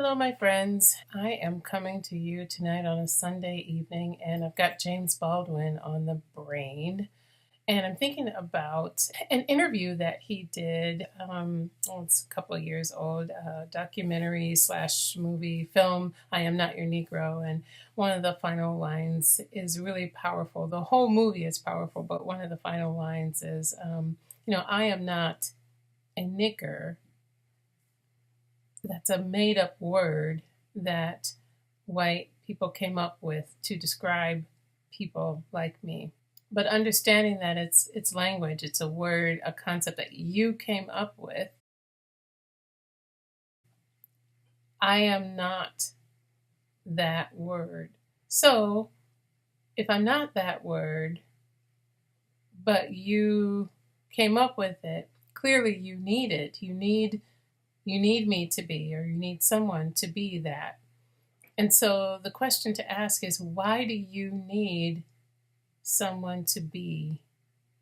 Hello, my friends. I am coming to you tonight on a Sunday evening, and I've got James Baldwin on the brain. And I'm thinking about an interview that he did. It's a couple of years old, documentary slash movie film. I am not your negro, and one of the final lines is really powerful. The whole movie is powerful, but one of the final lines is, I am not a nigger. That's a made up word that white people came up with to describe people like me. But understanding that it's language, it's a word, a concept that you came up with. I am not that word. So if I'm not that word, but you came up with it, clearly you need it. You need me to be, or you need someone to be that. And so the question to ask is, why do you need someone to be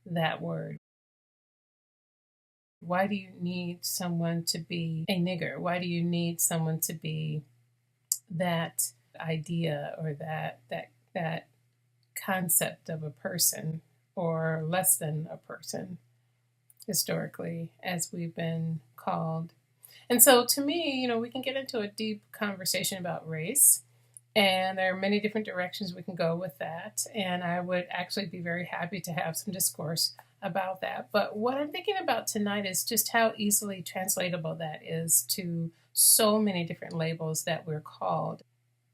that word? Why do you need someone to be a nigger? Why do you need someone to be that idea, or that concept of a person, or less than a person, historically, as we've been called? And so to me, we can get into a deep conversation about race. And there are many different directions we can go with that. And I would actually be very happy to have some discourse about that. But what I'm thinking about tonight is just how easily translatable that is to so many different labels that we're called.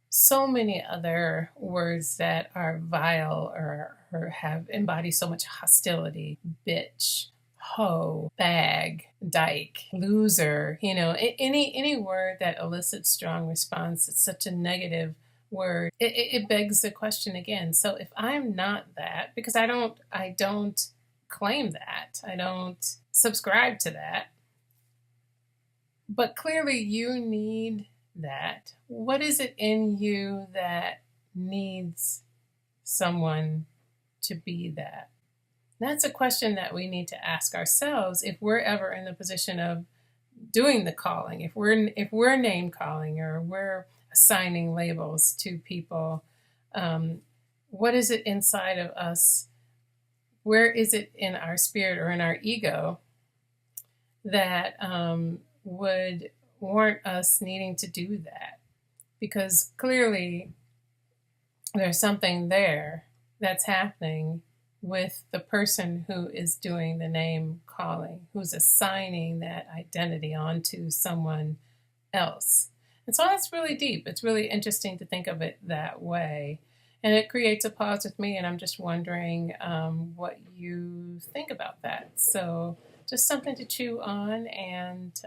So many other words that are vile, or have embody so much hostility: bitch, hoe, bag, dyke, loser. Any word that elicits strong response. It's such a negative word. It begs the question again. So if I'm not that, because I don't claim that, I don't subscribe to that, but clearly you need that. What is it in you that needs someone to be that? That's a question that we need to ask ourselves if we're ever in the position of doing the calling, if we're name calling, or we're assigning labels to people. What is it inside of us? Where is it in our spirit or in our ego that would warrant us needing to do that? Because clearly there's something there that's happening with the person who is doing the name calling, who's assigning that identity onto someone else. And so that's really deep. It's really interesting to think of it that way. And it creates a pause with me, and I'm just wondering what you think about that. So just something to chew on. And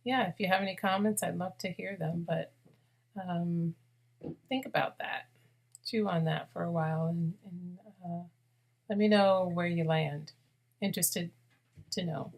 yeah, if you have any comments, I'd love to hear them. But um, think about that. Chew on that for a while, and let me know where you land. Interested to know.